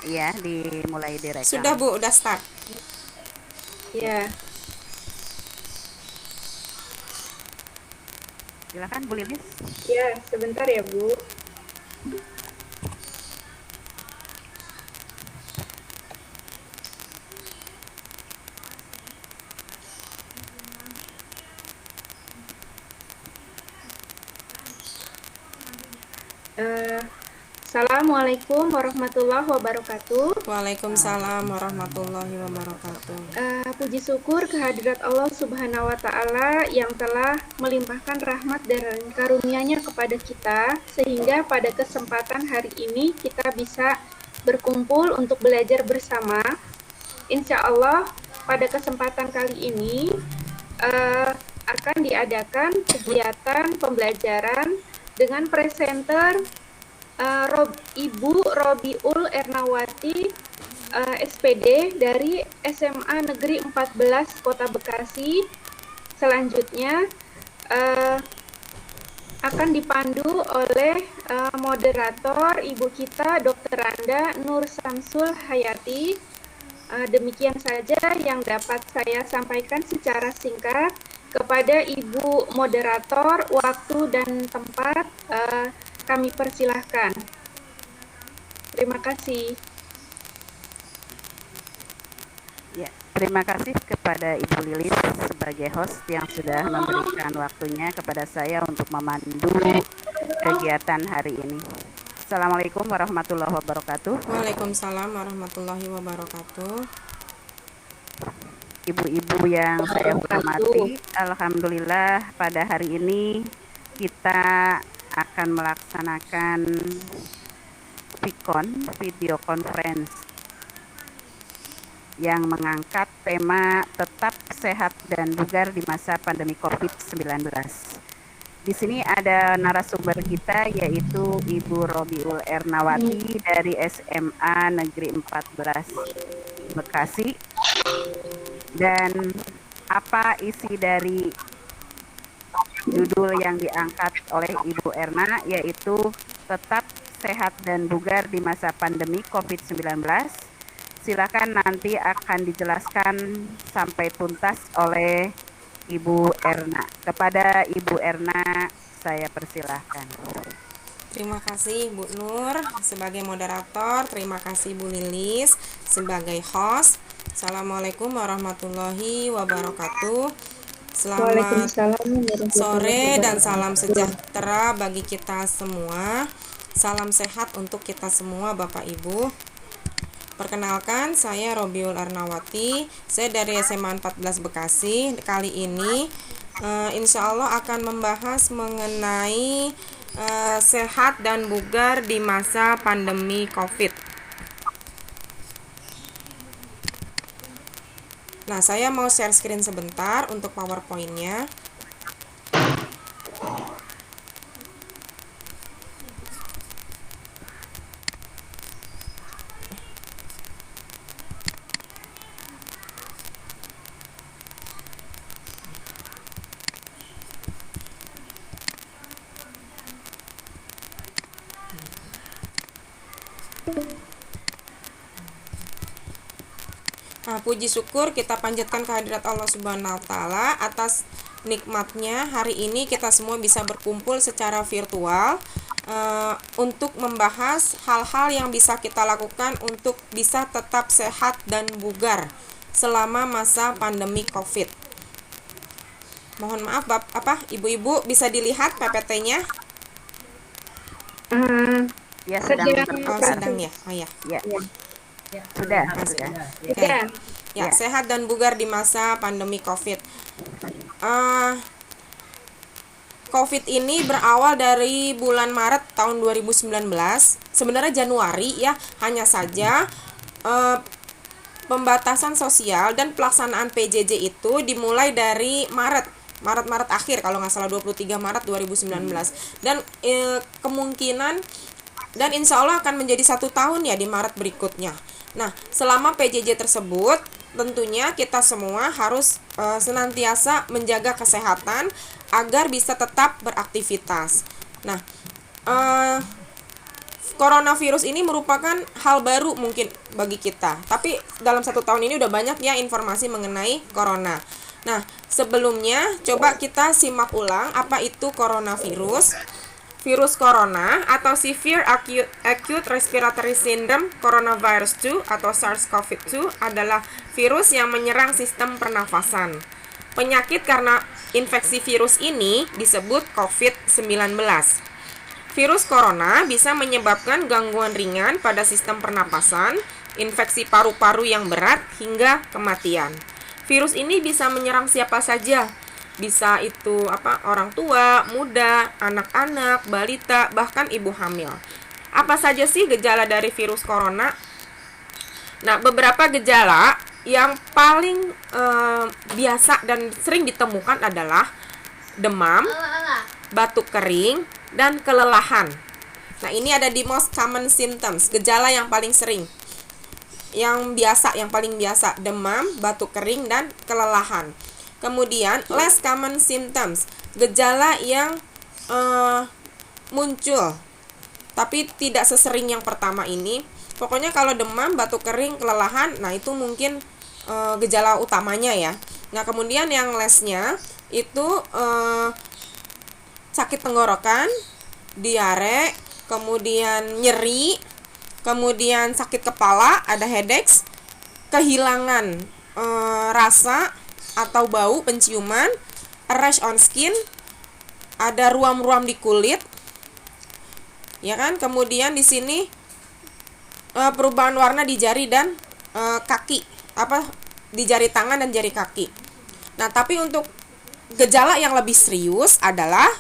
Iya, dimulai direkam. Sudah Bu, udah start. Ya, Ya, silakan Bu Lilis. ya, sebentar ya, Bu. Eh, Assalamualaikum warahmatullahi wabarakatuh. Waalaikumsalam warahmatullahi wabarakatuh. Puji syukur kehadirat Allah Subhanahu wa Ta'ala yang telah melimpahkan rahmat dan karunia-Nya kepada kita, sehingga pada kesempatan hari ini kita bisa berkumpul untuk belajar bersama. Insya Allah, pada kesempatan kali ini eh, akan diadakan kegiatan pembelajaran dengan presenter Ibu Robiul Ernawati, SPD dari SMA Negeri 14 Kota Bekasi. Selanjutnya akan dipandu oleh moderator Ibu kita Dr. Randa Nur Samsul Hayati. Demikian saja yang dapat saya sampaikan secara singkat. Kepada Ibu moderator, waktu dan tempat kami persilahkan. Terima kasih. Ya, terima kasih kepada Ibu Lilis sebagai host yang sudah memberikan waktunya kepada saya untuk memandu kegiatan hari ini. Assalamualaikum warahmatullahi wabarakatuh. Waalaikumsalam warahmatullahi wabarakatuh. Ibu-ibu yang saya hormati, alhamdulillah pada hari ini kita akan melaksanakan VCon, video conference, yang mengangkat tema tetap sehat dan bugar di masa pandemi COVID-19. Di sini ada narasumber kita yaitu Ibu Robiul Ernawati dari SMA Negeri 14 Bekasi. Dan apa isi dari judul yang diangkat oleh Ibu Erna, yaitu tetap sehat dan bugar di masa pandemi COVID-19. Silakan nanti akan dijelaskan sampai tuntas oleh Ibu Erna. Kepada Ibu Erna, saya persilahkan. Terima kasih Bu Nur sebagai moderator, terima kasih Bu Lilis sebagai host. Assalamualaikum warahmatullahi wabarakatuh. Selamat Waalaikumsalam warahmatullahi sore dan wabarakatuh. salam sejahtera bagi kita semua. Salam sehat untuk kita semua Bapak Ibu. Perkenalkan, saya Robiul Ernawati. Saya dari SMA 14 Bekasi. Kali ini insya Allah akan membahas mengenai sehat dan bugar di masa pandemi COVID. Nah, saya mau share screen sebentar untuk PowerPoint-nya. Nah, puji syukur kita panjatkan kehadirat Allah Subhanahu wa Ta'ala atas nikmatnya hari ini kita semua bisa berkumpul secara virtual untuk membahas hal-hal yang bisa kita lakukan untuk bisa tetap sehat dan bugar selama masa pandemi COVID. Mohon maaf, Ibu-ibu bisa dilihat PPT-nya? Ya, sedang Sedang ya. Oh ya. Ya, sudah. Oke. Ya, sehat dan bugar di masa pandemi COVID. COVID ini berawal dari bulan Maret tahun 2019. Sebenarnya Januari ya, hanya saja pembatasan sosial dan pelaksanaan PJJ itu dimulai dari Maret akhir kalau nggak salah 23 Maret 2019. Dan kemungkinan dan insya Allah akan menjadi 1 tahun ya di Maret berikutnya. Nah, selama PJJ tersebut tentunya kita semua harus senantiasa menjaga kesehatan agar bisa tetap beraktivitas. Nah, coronavirus ini merupakan hal baru mungkin bagi kita. Tapi dalam 1 tahun ini udah banyak ya informasi mengenai corona. Nah, sebelumnya coba kita simak ulang apa itu coronavirus. Virus corona atau Severe Acute Respiratory Syndrome Coronavirus 2 atau SARS-CoV-2 adalah virus yang menyerang sistem pernafasan. Penyakit karena infeksi virus ini disebut COVID-19. Virus corona bisa menyebabkan gangguan ringan pada sistem pernapasan, infeksi paru-paru yang berat, hingga kematian. Virus ini bisa menyerang siapa saja. Bisa itu orang tua, muda, anak-anak, balita, bahkan ibu hamil. Apa saja sih gejala dari virus corona? Nah, beberapa gejala yang paling biasa dan sering ditemukan adalah demam, batuk kering, dan kelelahan. Nah, ini ada di most common symptoms, gejala yang paling sering. Yang paling biasa, demam, batuk kering, dan kelelahan. Kemudian, less common symptoms, gejala yang muncul, tapi tidak sesering yang pertama ini. Pokoknya kalau demam, batuk kering, kelelahan, nah itu mungkin gejala utamanya ya. Nah, kemudian yang lessnya itu sakit tenggorokan, diare, kemudian nyeri, kemudian sakit kepala, ada headaches, kehilangan rasa atau bau, penciuman, a rash on skin, ada ruam-ruam di kulit, ya kan? Kemudian di sini perubahan warna di jari dan kaki, di jari tangan dan jari kaki. Nah, tapi untuk gejala yang lebih serius adalah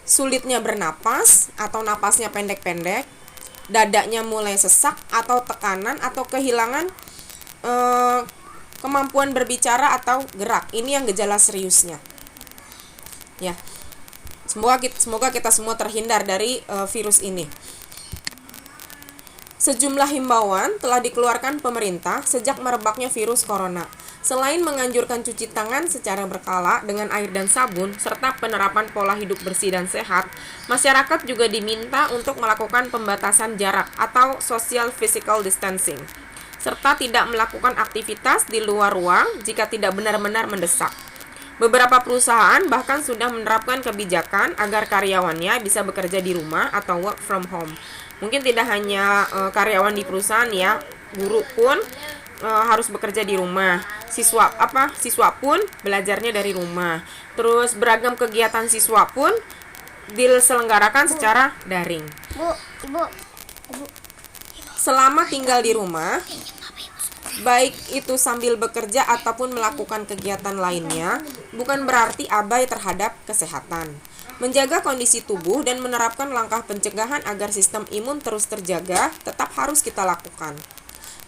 sulitnya bernapas atau napasnya pendek-pendek, dadanya mulai sesak atau tekanan atau kehilangan kemampuan berbicara atau gerak. Ini yang gejala seriusnya. Ya. Semoga kita semua terhindar dari virus ini. Sejumlah himbauan telah dikeluarkan pemerintah sejak merebaknya virus corona. Selain menganjurkan cuci tangan secara berkala dengan air dan sabun, serta penerapan pola hidup bersih dan sehat, masyarakat juga diminta untuk melakukan pembatasan jarak atau social physical distancing, serta tidak melakukan aktivitas di luar ruang jika tidak benar-benar mendesak. Beberapa perusahaan bahkan sudah menerapkan kebijakan agar karyawannya bisa bekerja di rumah atau work from home. Mungkin tidak hanya karyawan di perusahaan ya, guru pun harus bekerja di rumah. Siswa pun belajarnya dari rumah. Terus beragam kegiatan siswa pun diselenggarakan secara daring. Ibu. Selama tinggal di rumah, baik itu sambil bekerja ataupun melakukan kegiatan lainnya, bukan berarti abai terhadap kesehatan. Menjaga kondisi tubuh dan menerapkan langkah pencegahan agar sistem imun terus terjaga tetap harus kita lakukan.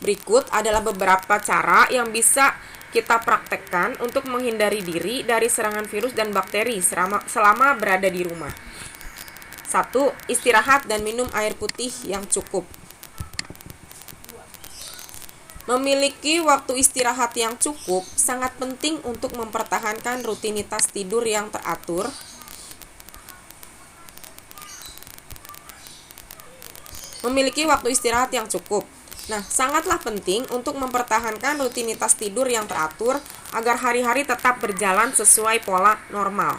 Berikut adalah beberapa cara yang bisa kita praktekkan untuk menghindari diri dari serangan virus dan bakteri selama berada di rumah. 1. Istirahat dan minum air putih yang cukup. Memiliki waktu istirahat yang cukup sangat penting untuk mempertahankan rutinitas tidur yang teratur, sangatlah penting untuk mempertahankan rutinitas tidur yang teratur agar hari-hari tetap berjalan sesuai pola normal.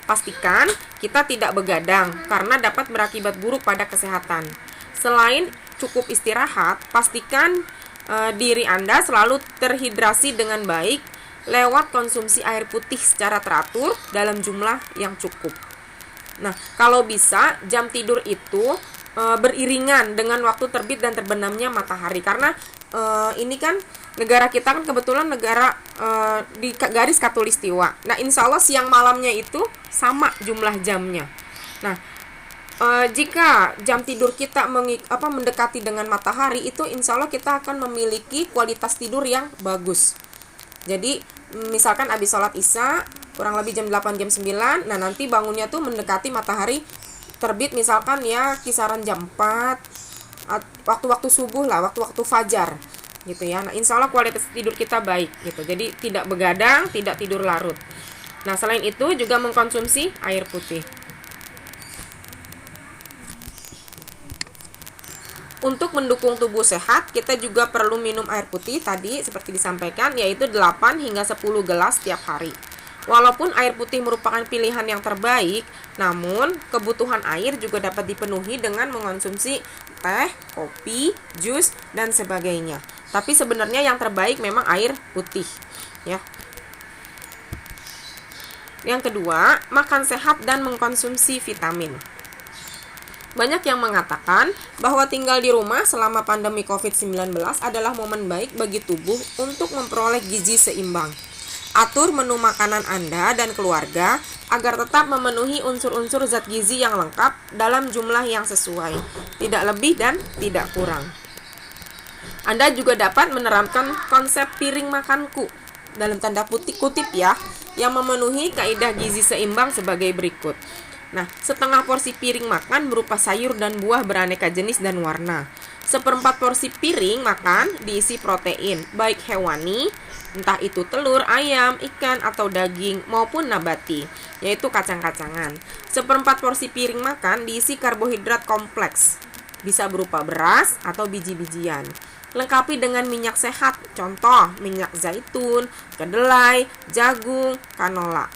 Pastikan kita tidak begadang karena dapat berakibat buruk pada kesehatan. Selain cukup istirahat, pastikan diri Anda selalu terhidrasi dengan baik lewat konsumsi air putih secara teratur dalam jumlah yang cukup. Nah, kalau bisa jam tidur itu beriringan dengan waktu terbit dan terbenamnya matahari, karena ini kan negara kita kan kebetulan negara di garis khatulistiwa. Nah, insya Allah siang malamnya itu sama jumlah jamnya. Nah, jika jam tidur kita mendekati dengan matahari, itu insya Allah kita akan memiliki kualitas tidur yang bagus. Jadi misalkan habis sholat isya kurang lebih jam 8 jam 9, nah nanti bangunnya tuh mendekati matahari terbit, misalkan ya kisaran jam 4, waktu-waktu subuh lah, waktu-waktu fajar gitu ya. Nah, insya Allah kualitas tidur kita baik gitu. Jadi tidak begadang, tidak tidur larut. Nah, selain itu juga mengkonsumsi air putih. Untuk mendukung tubuh sehat, kita juga perlu minum air putih tadi seperti disampaikan, yaitu 8 hingga 10 gelas setiap hari. Walaupun air putih merupakan pilihan yang terbaik, namun kebutuhan air juga dapat dipenuhi dengan mengonsumsi teh, kopi, jus, dan sebagainya. Tapi sebenarnya yang terbaik memang air putih, ya. Yang kedua, makan sehat dan mengkonsumsi vitamin. Banyak yang mengatakan bahwa tinggal di rumah selama pandemi COVID-19 adalah momen baik bagi tubuh untuk memperoleh gizi seimbang. Atur menu makanan Anda dan keluarga agar tetap memenuhi unsur-unsur zat gizi yang lengkap dalam jumlah yang sesuai, tidak lebih dan tidak kurang. Anda juga dapat menerapkan konsep piring makanku, dalam tanda kutip ya, yang memenuhi kaidah gizi seimbang sebagai berikut. Nah, setengah porsi piring makan berupa sayur dan buah beraneka jenis dan warna. 1/4 porsi piring makan diisi protein, baik hewani, entah itu telur, ayam, ikan, atau daging, maupun nabati, yaitu kacang-kacangan. 1/4 porsi piring makan diisi karbohidrat kompleks, bisa berupa beras atau biji-bijian. Lengkapi dengan minyak sehat, contoh minyak zaitun, kedelai, jagung, kanola.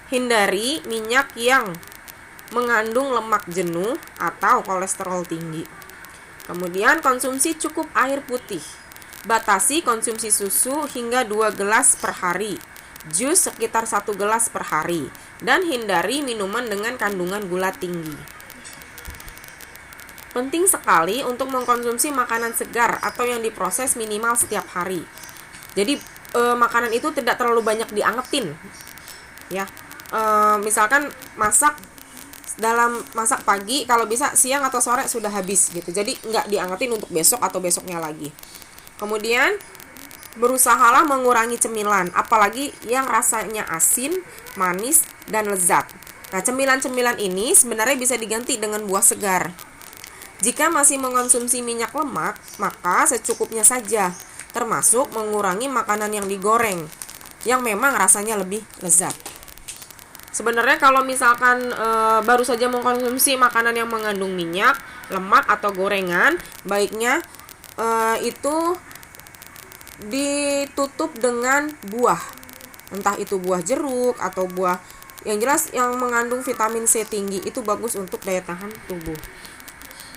Hindari minyak yang mengandung lemak jenuh atau kolesterol tinggi. Kemudian konsumsi cukup air putih. Batasi konsumsi susu hingga 2 gelas per hari, jus sekitar 1 gelas per hari, dan hindari minuman dengan kandungan gula tinggi. Penting sekali untuk mengkonsumsi makanan segar atau yang diproses minimal setiap hari. Jadi makanan itu tidak terlalu banyak diangetin, ya. Misalkan masak pagi, kalau bisa siang atau sore sudah habis gitu. Jadi nggak diangetin untuk besok atau besoknya lagi. Kemudian berusahalah mengurangi cemilan, apalagi yang rasanya asin, manis, dan lezat. Nah, cemilan-cemilan ini sebenarnya bisa diganti dengan buah segar. Jika masih mengonsumsi minyak lemak, maka secukupnya saja, termasuk mengurangi makanan yang digoreng, yang memang rasanya lebih lezat. Sebenarnya kalau misalkan baru saja mengkonsumsi makanan yang mengandung minyak, lemak, atau gorengan, baiknya itu ditutup dengan buah. Entah itu buah jeruk atau buah yang jelas yang mengandung vitamin C tinggi, itu bagus untuk daya tahan tubuh.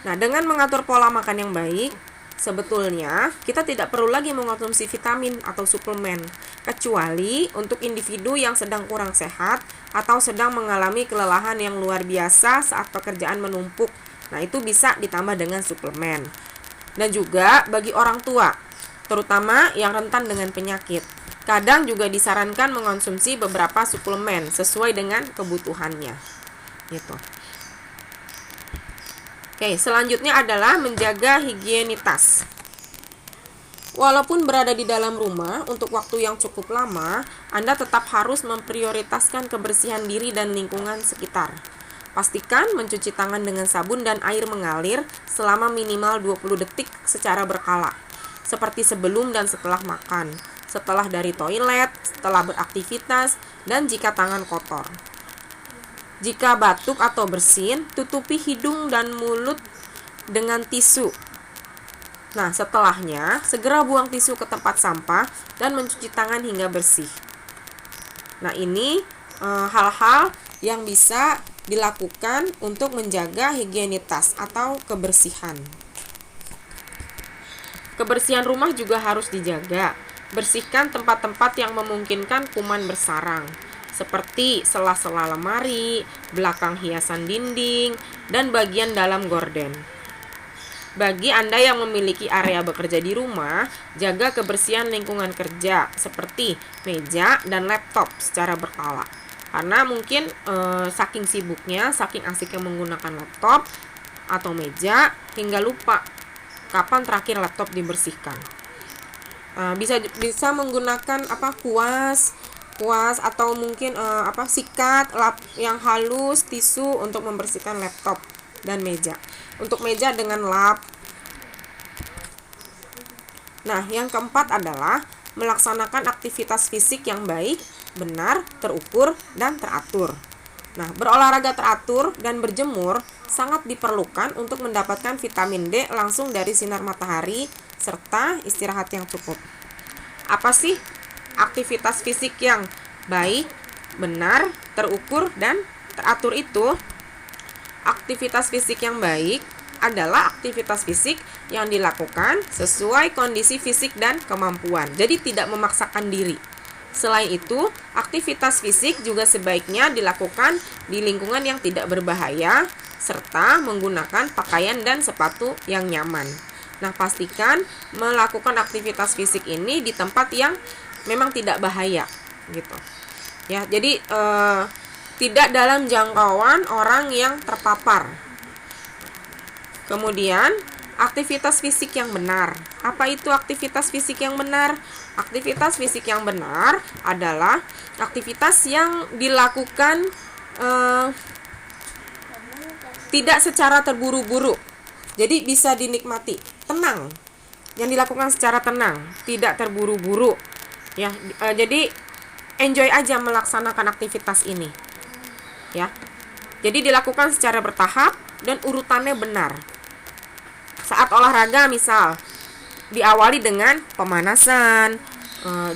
Nah, dengan mengatur pola makan yang baik, sebetulnya kita tidak perlu lagi mengkonsumsi vitamin atau suplemen, kecuali untuk individu yang sedang kurang sehat atau sedang mengalami kelelahan yang luar biasa saat pekerjaan menumpuk. Nah, itu bisa ditambah dengan suplemen. Dan juga bagi orang tua, terutama yang rentan dengan penyakit, kadang juga disarankan mengkonsumsi beberapa suplemen sesuai dengan kebutuhannya. Gitu. Oke, selanjutnya adalah menjaga higienitas. Walaupun berada di dalam rumah untuk waktu yang cukup lama, Anda tetap harus memprioritaskan kebersihan diri dan lingkungan sekitar. Pastikan mencuci tangan dengan sabun dan air mengalir selama minimal 20 detik secara berkala, seperti sebelum dan setelah makan, setelah dari toilet, setelah beraktivitas, dan jika tangan kotor. Jika batuk atau bersin, tutupi hidung dan mulut dengan tisu. Nah, setelahnya, segera buang tisu ke tempat sampah dan mencuci tangan hingga bersih. Nah, ini hal-hal yang bisa dilakukan untuk menjaga higienitas atau kebersihan. Kebersihan rumah juga harus dijaga. Bersihkan tempat-tempat yang memungkinkan kuman bersarang, seperti sela-sela lemari, belakang hiasan dinding, dan bagian dalam gorden. Bagi Anda yang memiliki area bekerja di rumah, jaga kebersihan lingkungan kerja seperti meja dan laptop secara berkala. Karena mungkin saking sibuknya, saking asiknya menggunakan laptop atau meja, hingga lupa kapan terakhir laptop dibersihkan. Bisa menggunakan kuas atau mungkin sikat yang halus, tisu untuk membersihkan laptop dan meja. Untuk meja dengan lap. Nah, yang keempat adalah melaksanakan aktivitas fisik yang baik, benar, terukur, dan teratur. Nah, berolahraga teratur dan berjemur sangat diperlukan untuk mendapatkan vitamin D langsung dari sinar matahari serta istirahat yang cukup. Apa sih aktivitas fisik yang baik, benar, terukur, dan teratur itu? Aktivitas fisik yang baik adalah aktivitas fisik yang dilakukan sesuai kondisi fisik dan kemampuan. Jadi tidak memaksakan diri. Selain itu, aktivitas fisik juga sebaiknya dilakukan di lingkungan yang tidak berbahaya serta menggunakan pakaian dan sepatu yang nyaman. Nah, pastikan melakukan aktivitas fisik ini di tempat yang memang tidak bahaya gitu. Ya, jadi tidak dalam jangkauan orang yang terpapar. Kemudian, aktivitas fisik yang benar. Apa itu aktivitas fisik yang benar? Aktivitas fisik yang benar adalah aktivitas yang dilakukan tidak secara terburu-buru. Jadi bisa dinikmati, tenang. Yang dilakukan secara tenang, tidak terburu-buru. Ya, jadi enjoy aja melaksanakan aktivitas ini. Ya. Jadi dilakukan secara bertahap dan urutannya benar. Saat olahraga misal diawali dengan pemanasan,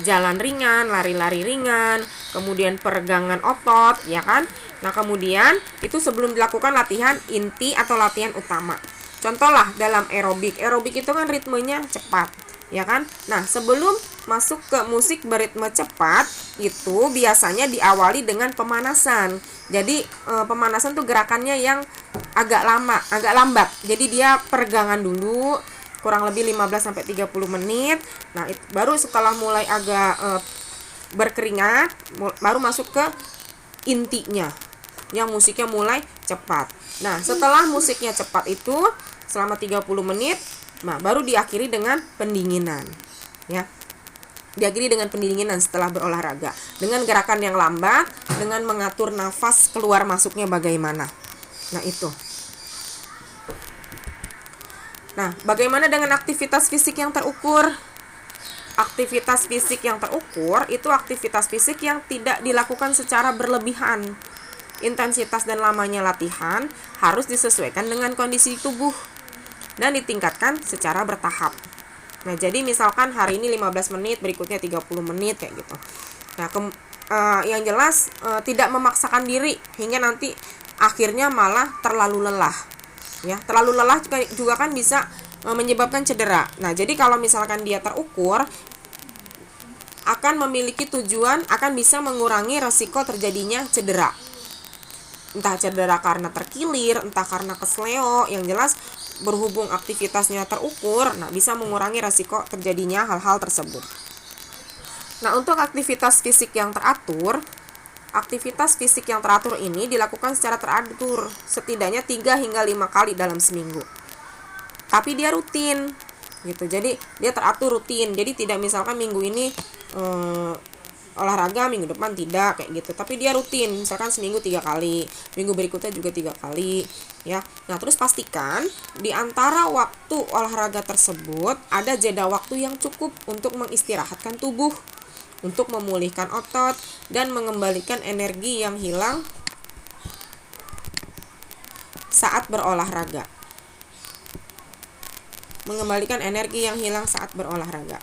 jalan ringan, lari-lari ringan, kemudian peregangan otot, ya kan? Nah, kemudian itu sebelum dilakukan latihan inti atau latihan utama. Contohlah dalam aerobik. Aerobik itu kan ritmenya cepat, ya kan? Nah, sebelum masuk ke musik beritme cepat, itu biasanya diawali dengan pemanasan. Jadi pemanasan tuh gerakannya yang agak lambat. Jadi dia peregangan dulu kurang lebih 15-30 menit. Nah, baru setelah mulai agak berkeringat, baru masuk ke intinya yang musiknya mulai cepat. Nah, setelah musiknya cepat itu selama 30 menit, nah baru diakhiri dengan pendinginan. Ya. Diakhiri dengan pendinginan setelah berolahraga dengan gerakan yang lambat, dengan mengatur nafas keluar masuknya bagaimana. Nah, itu. Nah, bagaimana dengan aktivitas fisik yang terukur? Aktivitas fisik yang terukur itu aktivitas fisik yang tidak dilakukan secara berlebihan. Intensitas dan lamanya latihan harus disesuaikan dengan kondisi tubuh dan ditingkatkan secara bertahap. Nah, jadi misalkan hari ini 15 menit, berikutnya 30 menit kayak gitu. Nah, yang jelas tidak memaksakan diri hingga nanti akhirnya malah terlalu lelah. Ya, terlalu lelah juga kan bisa menyebabkan cedera. Nah, jadi kalau misalkan dia terukur akan memiliki tujuan, akan bisa mengurangi resiko terjadinya cedera. Entah cedera karena terkilir, entah karena kesleo, yang jelas berhubung aktivitasnya terukur, nah bisa mengurangi resiko terjadinya hal-hal tersebut. Nah, untuk aktivitas fisik yang teratur, ini dilakukan secara teratur, setidaknya 3 hingga 5 kali dalam seminggu. Tapi dia rutin, gitu. Jadi dia teratur rutin. Jadi tidak misalkan minggu ini olahraga, minggu depan tidak kayak gitu. Tapi dia rutin, misalkan seminggu 3 kali, minggu berikutnya juga 3 kali, ya. Nah, terus pastikan di antara waktu olahraga tersebut ada jeda waktu yang cukup untuk mengistirahatkan tubuh, untuk memulihkan otot dan mengembalikan energi yang hilang saat berolahraga. Mengembalikan energi yang hilang saat berolahraga.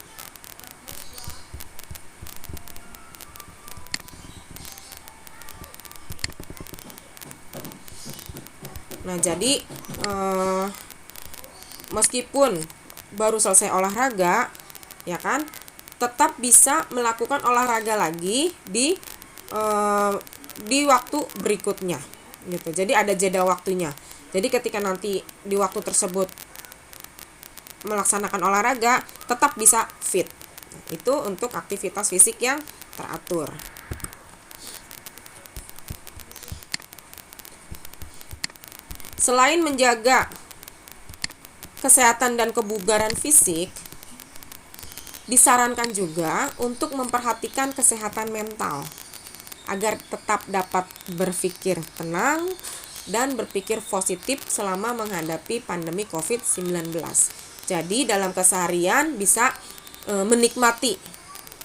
Nah, jadi meskipun baru selesai olahraga, ya kan, tetap bisa melakukan olahraga lagi di waktu berikutnya, gitu. Jadi ada jeda waktunya. Jadi ketika nanti di waktu tersebut melaksanakan olahraga, tetap bisa fit. Itu untuk aktivitas fisik yang teratur. Selain menjaga kesehatan dan kebugaran fisik, disarankan juga untuk memperhatikan kesehatan mental agar tetap dapat berpikir tenang dan berpikir positif selama menghadapi pandemi COVID-19. Jadi dalam keseharian bisa menikmati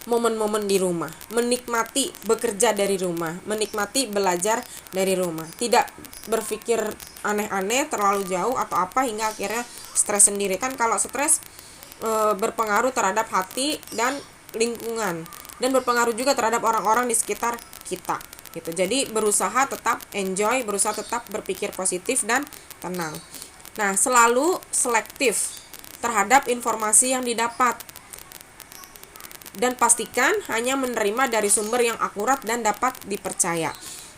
momen-momen di rumah, menikmati bekerja dari rumah, menikmati belajar dari rumah, tidak berpikir aneh-aneh terlalu jauh atau apa hingga akhirnya stres sendiri. Kan kalau stres berpengaruh terhadap hati dan lingkungan, dan berpengaruh juga terhadap orang-orang di sekitar kita gitu. Jadi berusaha tetap enjoy, berusaha tetap berpikir positif dan tenang. Nah, selalu selektif terhadap informasi yang didapat, dan pastikan hanya menerima dari sumber yang akurat dan dapat dipercaya.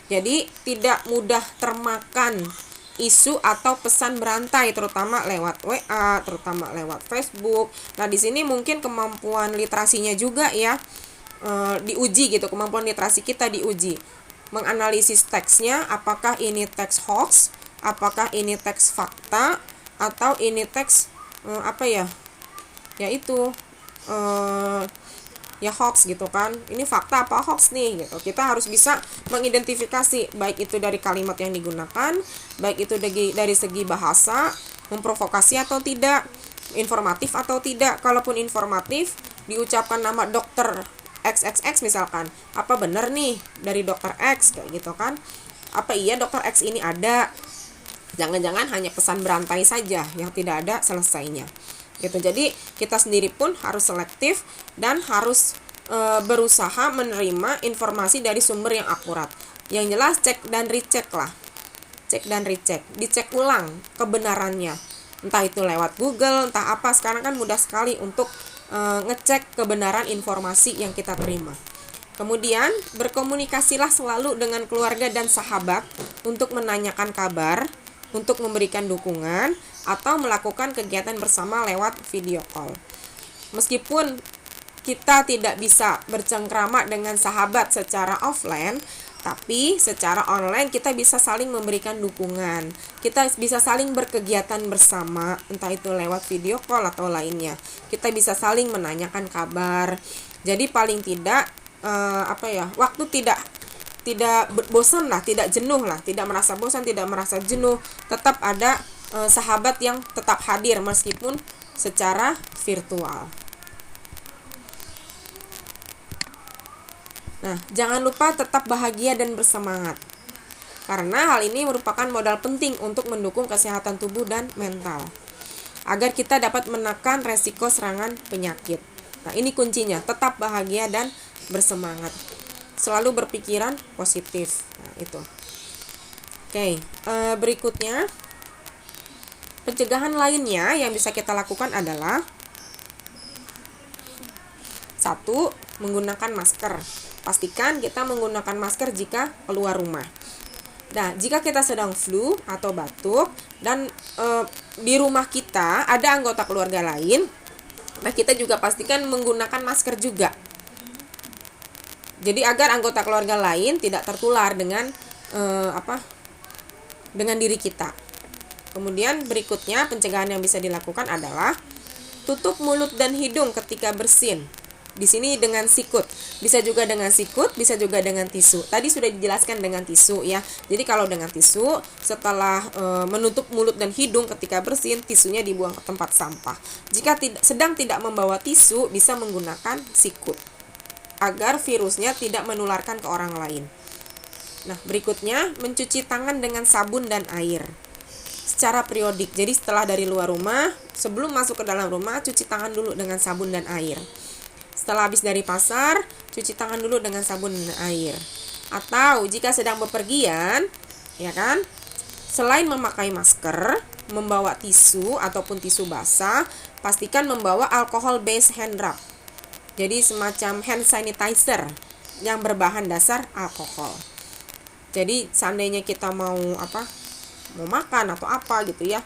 Jadi tidak mudah termakan isu atau pesan berantai, terutama lewat WA, terutama lewat Facebook. Nah, di sini mungkin kemampuan literasinya juga ya diuji gitu, kemampuan literasi kita diuji. Menganalisis teksnya, apakah ini teks hoax, apakah ini teks fakta, atau ini teks ya hoax gitu kan. Ini fakta apa hoax nih gitu. Kita harus bisa mengidentifikasi baik itu dari kalimat yang digunakan, baik itu dari segi bahasa, memprovokasi atau tidak, informatif atau tidak. Kalaupun informatif, diucapkan nama dokter XXX misalkan, apa benar nih dari dokter X kayak gitu kan? Apa iya dokter X ini ada? Jangan-jangan hanya pesan berantai saja yang tidak ada selesainya gitu. Jadi kita sendiri pun harus selektif dan harus berusaha menerima informasi dari sumber yang akurat. Yang jelas cek dan recheck lah, cek dan recheck, dicek ulang kebenarannya, entah itu lewat Google, entah apa. Sekarang kan mudah sekali untuk ngecek kebenaran informasi yang kita terima. Kemudian berkomunikasilah selalu dengan keluarga dan sahabat untuk menanyakan kabar, untuk memberikan dukungan, atau melakukan kegiatan bersama lewat video call. Meskipun kita tidak bisa bercengkrama dengan sahabat secara offline, tapi secara online kita bisa saling memberikan dukungan. Kita bisa saling berkegiatan bersama, entah itu lewat video call atau lainnya. Kita bisa saling menanyakan kabar. Jadi paling tidak waktu tidak bosan lah, tidak jenuh lah, tidak merasa bosan, tidak merasa jenuh, tetap ada sahabat yang tetap hadir meskipun secara virtual. Nah, jangan lupa tetap bahagia dan bersemangat, karena hal ini merupakan modal penting untuk mendukung kesehatan tubuh dan mental, agar kita dapat menekan resiko serangan penyakit. Nah, ini kuncinya, tetap bahagia dan bersemangat. Selalu berpikiran positif. Nah, itu. Oke, berikutnya pencegahan lainnya yang bisa kita lakukan adalah 1. Menggunakan masker. Pastikan kita menggunakan masker jika keluar rumah. Nah, jika kita sedang flu atau batuk dan di rumah kita ada anggota keluarga lain, nah kita juga pastikan menggunakan masker juga. Jadi agar anggota keluarga lain tidak tertular dengan dengan diri kita. Kemudian berikutnya pencegahan yang bisa dilakukan adalah tutup mulut dan hidung ketika bersin. Di sini dengan sikut. Bisa juga dengan sikut, bisa juga dengan tisu. Tadi sudah dijelaskan dengan tisu ya. Jadi kalau dengan tisu, setelah menutup mulut dan hidung ketika bersin, tisunya dibuang ke tempat sampah. Jika sedang tidak membawa tisu, bisa menggunakan sikut agar virusnya tidak menularkan ke orang lain. Nah, berikutnya mencuci tangan dengan sabun dan air secara periodik. Jadi setelah dari luar rumah, sebelum masuk ke dalam rumah, cuci tangan dulu dengan sabun dan air. Setelah habis dari pasar, cuci tangan dulu dengan sabun dan air. Atau jika sedang bepergian, ya kan, selain memakai masker, membawa tisu ataupun tisu basah, pastikan membawa alcohol based hand rub. Jadi semacam hand sanitizer yang berbahan dasar alkohol. Jadi seandainya kita mau makan atau apa gitu ya,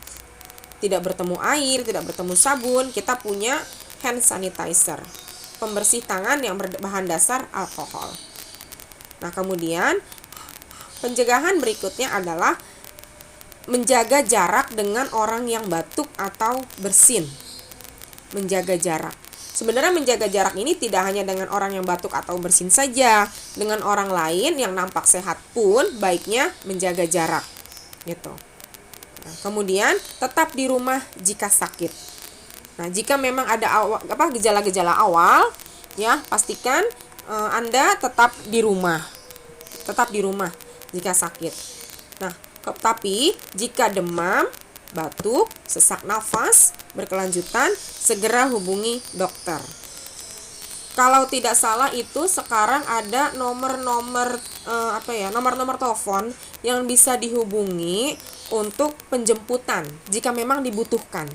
tidak bertemu air, tidak bertemu sabun, kita punya hand sanitizer, pembersih tangan yang berbahan dasar alkohol. Nah, kemudian pencegahan berikutnya adalah menjaga jarak dengan orang yang batuk atau bersin. Menjaga jarak. Sebenarnya menjaga jarak ini tidak hanya dengan orang yang batuk atau bersin saja, dengan orang lain yang nampak sehat pun baiknya menjaga jarak gitu. Nah, kemudian tetap di rumah jika sakit. Nah, jika memang ada gejala-gejala awal, Ya, pastikan Anda tetap di rumah. Tetap di rumah jika sakit. Nah, tapi jika demam, batuk, sesak nafas berkelanjutan, segera hubungi dokter. Kalau tidak salah itu sekarang ada nomor-nomor nomor-nomor telepon yang bisa dihubungi untuk penjemputan jika memang dibutuhkan.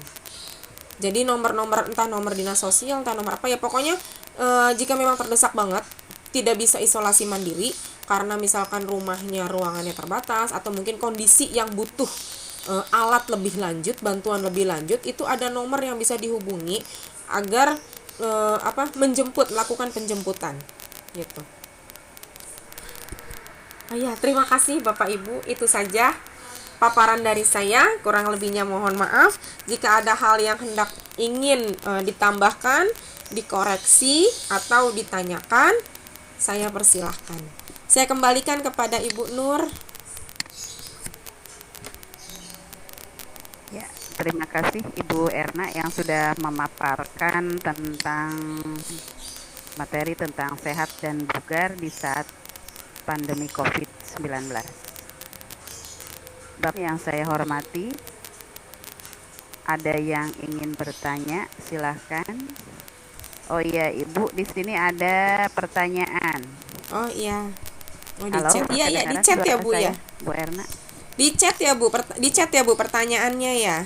Jadi nomor-nomor, entah nomor dinas sosial, entah nomor apa ya, pokoknya jika memang terdesak banget, tidak bisa isolasi mandiri karena misalkan rumahnya ruangannya terbatas atau mungkin kondisi yang butuh alat lebih lanjut, bantuan lebih lanjut, itu ada nomor yang bisa dihubungi agar melakukan penjemputan gitu. Terima kasih Bapak Ibu, itu saja paparan dari saya, kurang lebihnya mohon maaf. Jika ada hal yang hendak ingin ditambahkan, dikoreksi atau ditanyakan, saya persilahkan. Saya kembalikan kepada Ibu Nur. Ya, terima kasih Ibu Erna yang sudah memaparkan tentang materi tentang sehat dan bugar di saat pandemi COVID-19. Bapak yang saya hormati, ada yang ingin bertanya, silahkan. Oh iya, Ibu, di sini ada pertanyaan. Oh iya. Oh, di Halo, chat. Iya, di chat ya, Bu ya. Bu Erna. Di chat ya, Bu. Di chat ya, Bu, pertanyaannya ya.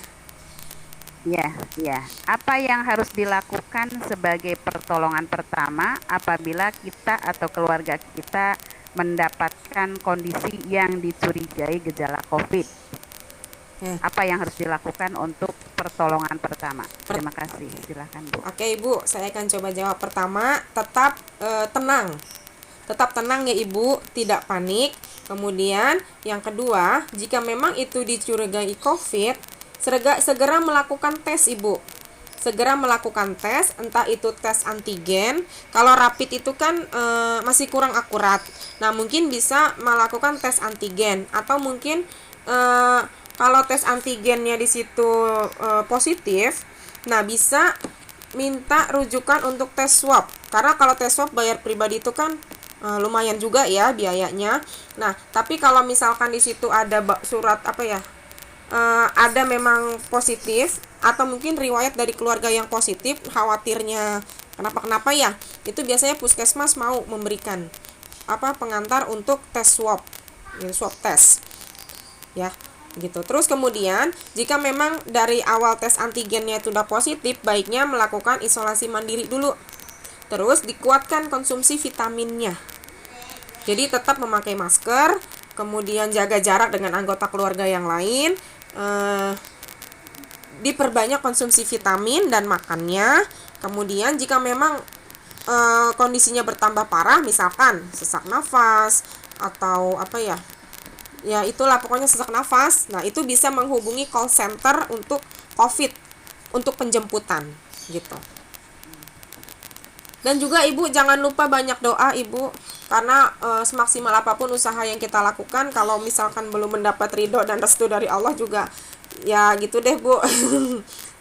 Ya. Apa yang harus dilakukan sebagai pertolongan pertama apabila kita atau keluarga kita mendapatkan kondisi yang dicurigai gejala COVID? Apa yang harus dilakukan untuk pertolongan pertama? Terima kasih. Silakan, Bu. Oke, Ibu, saya akan coba jawab. Pertama, tetap tenang. Tetap tenang ya, Ibu, tidak panik. Kemudian, yang kedua, jika memang itu dicurigai COVID, segera melakukan tes, Ibu. Segera melakukan tes, entah itu tes antigen. Kalau rapid itu kan masih kurang akurat. Nah, mungkin bisa melakukan tes antigen atau mungkin kalau tes antigennya di situ positif, nah bisa minta rujukan untuk tes swab. Karena kalau tes swab bayar pribadi itu kan lumayan juga ya biayanya. Nah, tapi kalau misalkan di situ ada surat ada memang positif atau mungkin riwayat dari keluarga yang positif, khawatirnya kenapa ya, itu biasanya puskesmas mau memberikan pengantar untuk tes swab tes ya gitu. Terus kemudian jika memang dari awal tes antigennya itu sudah positif, baiknya melakukan isolasi mandiri dulu. Terus dikuatkan konsumsi vitaminnya. Jadi tetap memakai masker, kemudian jaga jarak dengan anggota keluarga yang lain, diperbanyak konsumsi vitamin dan makannya. Kemudian jika memang kondisinya bertambah parah, misalkan sesak nafas atau ya itulah pokoknya sesak nafas, nah itu bisa menghubungi call center untuk COVID, untuk penjemputan gitu. Dan juga Ibu jangan lupa banyak doa, Ibu, karena semaksimal apapun usaha yang kita lakukan, kalau misalkan belum mendapat ridho dan restu dari Allah juga ya gitu deh, Bu.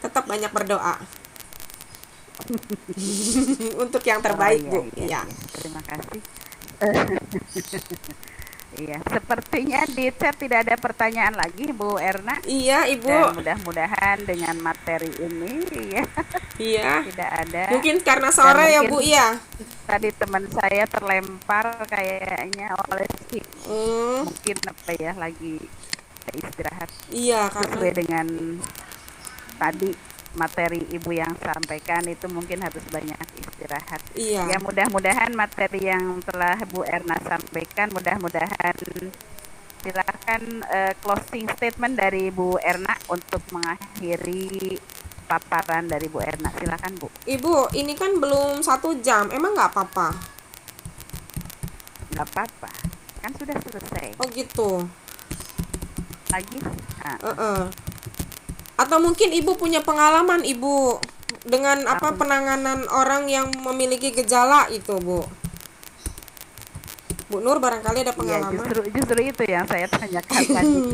Tetap banyak berdoa untuk yang terbaik, Bu. Iya. Terima kasih. Iya, sepertinya di chat tidak ada pertanyaan lagi, Bu Erna. Iya, Ibu. Dan mudah-mudahan dengan materi ini, iya. Tidak ada. Mungkin karena sore ya, Bu, ya. Tadi teman saya terlempar kayaknya oleh mungkin lagi istirahat. Iya, karena sesuai dengan tadi materi Ibu yang sampaikan, itu mungkin harus banyak istirahat. Iya. Ya, mudah-mudahan materi yang telah Bu Erna sampaikan, mudah-mudahan silakan closing statement dari Bu Erna untuk mengakhiri paparan dari Bu Erna. Silakan, Bu. Ibu, ini kan belum 1 jam, emang nggak apa-apa? Nggak apa-apa, kan sudah selesai. Oh gitu. Lagi? Atau mungkin Ibu punya pengalaman, Ibu, dengan penanganan orang yang memiliki gejala itu, Bu. Bu Nur barangkali ada pengalaman. Ya, justru itu yang saya tanyakan tadi.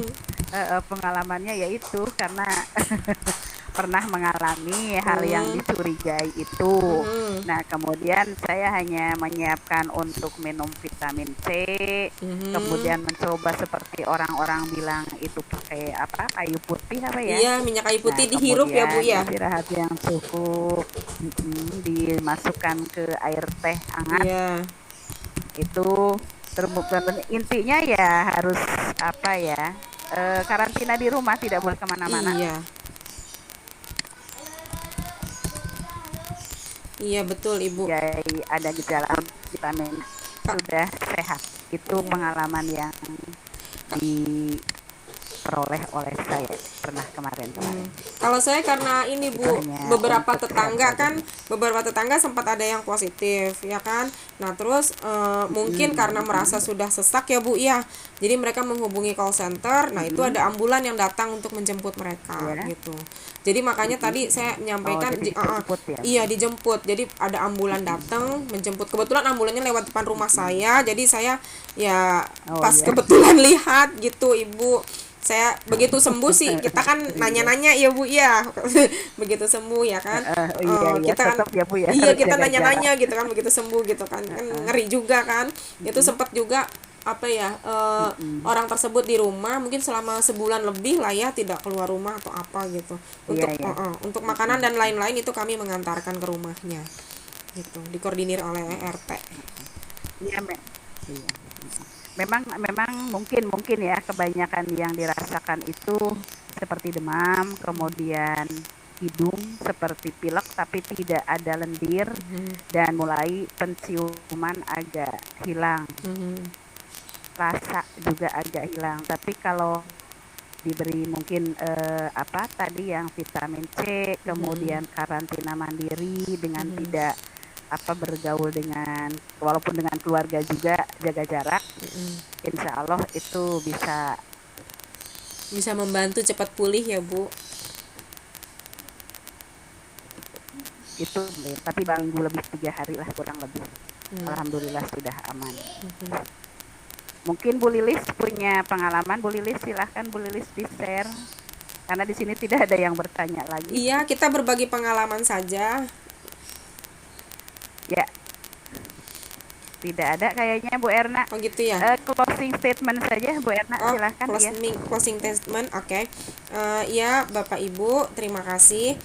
Pengalamannya yaitu karena pernah mengalami hal yang dicurigai itu. Nah, kemudian saya hanya menyiapkan untuk minum vitamin C, kemudian mencoba seperti orang-orang bilang itu pakai apa, kayu putih apa ya? Iya, minyak kayu Nah, putih dihirup ya Bu kemudian ya. istirahat yang cukup, dimasukkan ke air teh hangat, Iya. itu intinya ya harus apa ya, karantina di rumah, tidak boleh kemana-mana. Iya. Iya betul Ibu. Jadi ada gejala vitamin sudah sehat. Itu pengalaman yang diperoleh oleh saya pernah kemarin. Kalau saya karena ini Bu, beberapa tetangga sempat ada yang positif ya kan. Nah terus mungkin karena merasa sudah sesak ya Bu ya, jadi mereka menghubungi call center. Nah itu ada ambulan yang datang untuk menjemput mereka gitu. Jadi makanya tadi saya menyampaikan iya dijemput. Jadi ada ambulan datang menjemput. Kebetulan ambulannya lewat depan rumah saya. Jadi saya ya kebetulan lihat gitu Ibu. Saya begitu sembuh sih, kita kan nanya-nanya ya Bu ya. Begitu sembuh ya kan. Kita kan ya, Bu, ya, iya kita nanya-nanya gitu kan, begitu sembuh gitu kan. Kan ngeri juga kan. Itu sempat juga apa ya, orang tersebut di rumah mungkin selama sebulan lebih lah ya, tidak keluar rumah atau apa gitu. Untuk makanan dan lain-lain itu kami mengantarkan ke rumahnya gitu, dikoordinir oleh RT. Iya, memang mungkin ya kebanyakan yang dirasakan itu seperti demam, kemudian hidung seperti pilek tapi tidak ada lendir, dan mulai penciuman agak hilang, rasa juga agak hilang. Tapi kalau diberi mungkin apa tadi yang vitamin C, kemudian karantina mandiri dengan tidak bergaul dengan, walaupun dengan keluarga juga jaga jarak, insya Allah itu bisa membantu cepat pulih ya Bu. Itu tapi minggu lebih 3 hari lah kurang lebih. Alhamdulillah sudah aman. Mungkin Bu Lilis punya pengalaman. Bu Lilis silahkan Bu Lilis di share, karena di sini tidak ada yang bertanya lagi. Iya, kita berbagi pengalaman saja. Ya, tidak ada kayaknya Bu Erna. Oh gitu ya. Closing statement saja Bu Erna, silahkan ya. Closing statement, oke. Ya Bapak Ibu, terima kasih.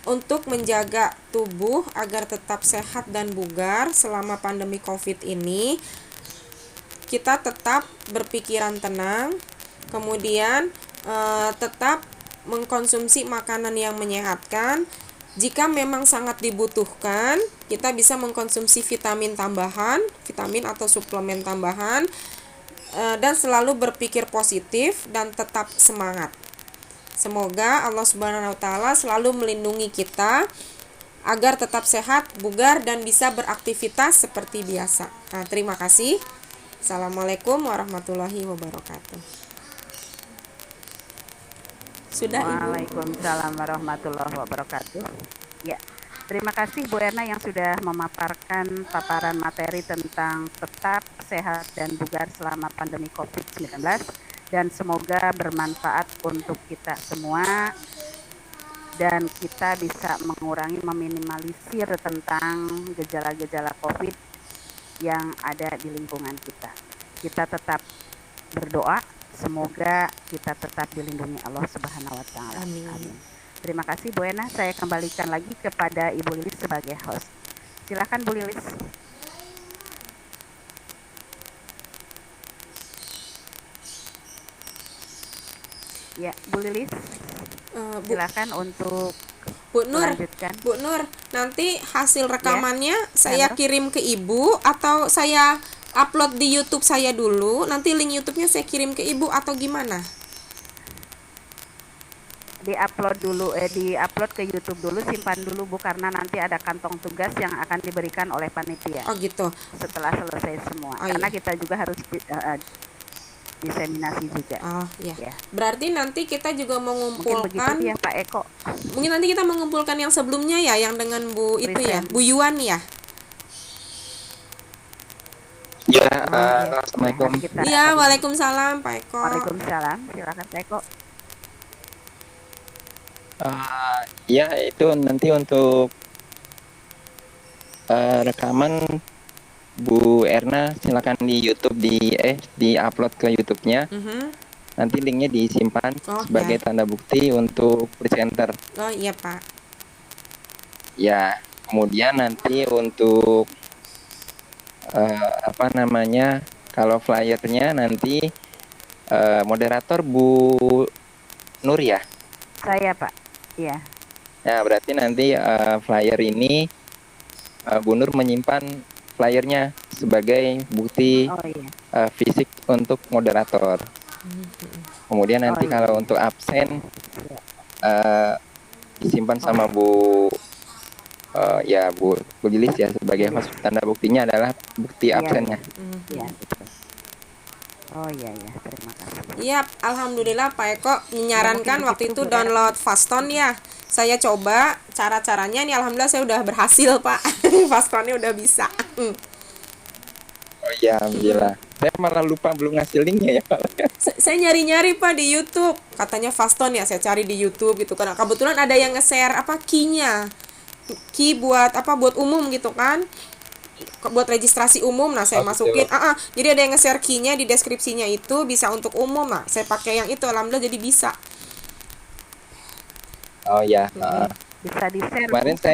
Untuk menjaga tubuh agar tetap sehat dan bugar selama pandemi COVID ini, kita tetap berpikiran tenang, kemudian tetap mengkonsumsi makanan yang menyehatkan. Jika memang sangat dibutuhkan, kita bisa mengkonsumsi vitamin tambahan, vitamin atau suplemen tambahan, dan selalu berpikir positif dan tetap semangat. Semoga Allah Subhanahu wa Ta'ala selalu melindungi kita agar tetap sehat, bugar, dan bisa beraktivitas seperti biasa. Nah, terima kasih. Assalamualaikum warahmatullahi wabarakatuh. Sudah Ibu. Waalaikumsalam warahmatullahi wabarakatuh. Ya, terima kasih Bu Erna yang sudah memaparkan paparan materi tentang tetap sehat dan bugar selama pandemi COVID-19, dan semoga bermanfaat untuk kita semua dan kita bisa mengurangi, meminimalisir tentang gejala-gejala COVID yang ada di lingkungan kita. Kita tetap berdoa, semoga kita tetap dilindungi Allah Subhanahu wa Ta'ala. Amin. Terima kasih Bu Ena. Saya kembalikan lagi kepada Ibu Lilis sebagai host. Silakan Bu Lilis. Ya, Bu Lilis. Silakan untuk Bu Nur, melanjutkan. Bu Nur, nanti hasil rekamannya saya kirim ke Ibu atau saya upload di YouTube saya dulu, nanti link YouTube-nya saya kirim ke Ibu atau gimana? Di-upload dulu, di-upload ke YouTube dulu, simpan dulu Bu, karena nanti ada kantong tugas yang akan diberikan oleh panitia. Oh gitu. Setelah selesai semua, karena kita juga harus diseminasi juga. Oh ya. Berarti nanti kita juga mengumpulkan. Mungkin begitu ya Pak Eko. Mungkin nanti kita mengumpulkan yang sebelumnya ya, yang dengan Bu itu ya, Bu Yuan ya. Ya, Assalamualaikum. Iya, waalaikumsalam Pak Eko. Waalaikumsalam, silakan Pak Eko. Ya itu nanti untuk rekaman Bu Erna silakan di YouTube di upload ke YouTube-nya. Mhm. Nanti linknya disimpan Oh sebagai ya. tanda bukti untuk presenter. Oh iya Pak. Ya, kemudian nanti untuk apa namanya, kalau flyernya nanti moderator Bu Nur ya. Saya Pak. Iya. Nah, berarti nanti flyer ini Bu Nur menyimpan flyernya sebagai bukti Oh iya. fisik untuk moderator. Kemudian Oh nanti iya. kalau untuk absen disimpan sama Bu Bu Lilis ya sebagai host. Tanda buktinya adalah bukti Iya, absennya. Iya. Betul. Oh iya ya, terima kasih. Iya, alhamdulillah Pak Eko menyarankan mungkin waktu begitu, itu Bu. download Faston ya. Saya coba cara-caranya nih, alhamdulillah saya udah berhasil Pak. Fastonnya udah bisa. Oh iya, alhamdulillah. Saya malah lupa belum ngasih linknya ya Pak. Saya nyari-nyari Pak di YouTube, katanya Faston ya, saya cari di YouTube gitu kan. Kebetulan ada yang nge-share apa key-nya. Key buat apa, buat umum gitu kan. Buat registrasi umum, nah saya Oh, masukin. betul. Jadi ada yang nge-share key-nya di deskripsinya itu bisa untuk umum. Nah, saya pakai yang itu, alhamdulillah jadi bisa. Oh iya. Bisa di-share. Kemarin Bu.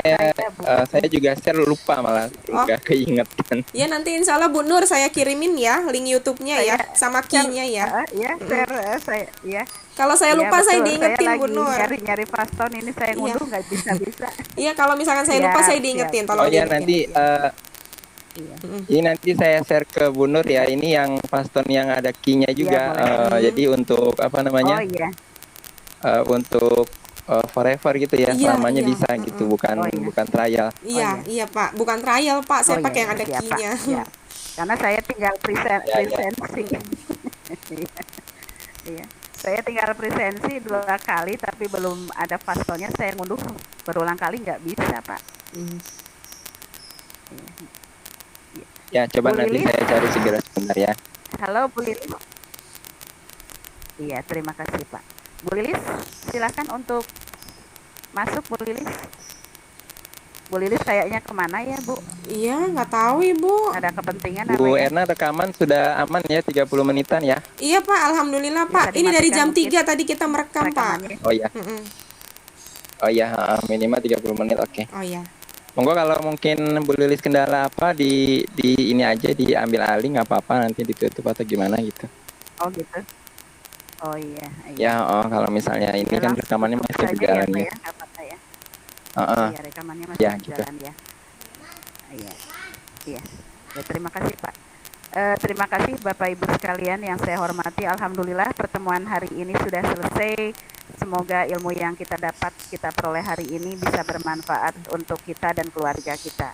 Bu. saya juga share lupa malah nggak keingetan. Ya nanti insya Allah Bu Nur saya kirimin ya link YouTube-nya ya sama key-nya ya. Ya, share saya ya. Kalau saya Iya, lupa saya betul. diingetin saya Bu lagi Nur. nyari-nyari Faston ini saya Iya. ngunduh nggak bisa. Iya kalau misalkan saya lupa Siap, saya diingetin. siap. Tolong Oh ya diingetin. nanti Iya. ini nanti saya share ke Bu Nur ya. Ini yang Faston yang ada key-nya juga. boleh. Jadi untuk apa namanya? Oh iya. Untuk forever gitu ya. Iya, Selamanya iya. bisa gitu, bukan Oh, iya. bukan trial. Iya Pak, bukan trial Pak, saya Oh, pakai iya, yang ada siap, Pak. key-nya. Siap. Karena saya tinggal Ya. presensi. Iya. Saya tinggal presensi 2 kali tapi belum ada Fastonnya, saya ngunduh berulang kali nggak bisa Pak. Ya, coba Bu nanti Lilis? saya cari segera sebentar ya. Halo Bu Lilis. Iya, terima kasih Pak. Bu Lilis, silakan untuk masuk Bu Lilis. Bu Lilis kayaknya kemana ya Bu? Iya, nggak tahu Ibu. Ada kepentingan Bu apa ya? Erna rekaman sudah aman ya 30 menitan ya. Iya Pak, alhamdulillah Bisa Pak. Ini dari jam dimatikan 3 tadi kita merekam Pak. Rekamannya. Oh iya. Oh iya, minimal 30 menit oke. Oh iya. Monggo kalau mungkin Bu Lilis kendala apa di ini aja diambil alih nggak apa-apa nanti ditutup atau gimana gitu. Oh gitu. Oh iya. Ya, kalau misalnya ini kan Langsung rekamannya tutup masih saja berjalan Pak, ya. nggak apa-apa ya. Heeh. Iya, rekamannya masih Ya, gitu. berjalan ya. Iya. Iya. Ya, terima kasih Pak. Terima kasih Bapak Ibu sekalian yang saya hormati. Alhamdulillah pertemuan hari ini sudah selesai. Semoga ilmu yang kita dapat kita peroleh hari ini bisa bermanfaat untuk kita dan keluarga kita.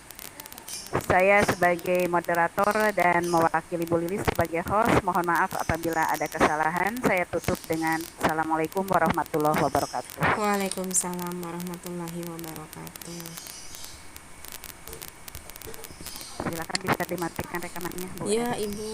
Saya sebagai moderator dan mewakili Bu Lilis sebagai host, mohon maaf apabila ada kesalahan. Saya tutup dengan Assalamualaikum warahmatullahi wabarakatuh. Waalaikumsalam warahmatullahi wabarakatuh. Silakan bisa dimatikan rekamannya Bu. Iya Ibu.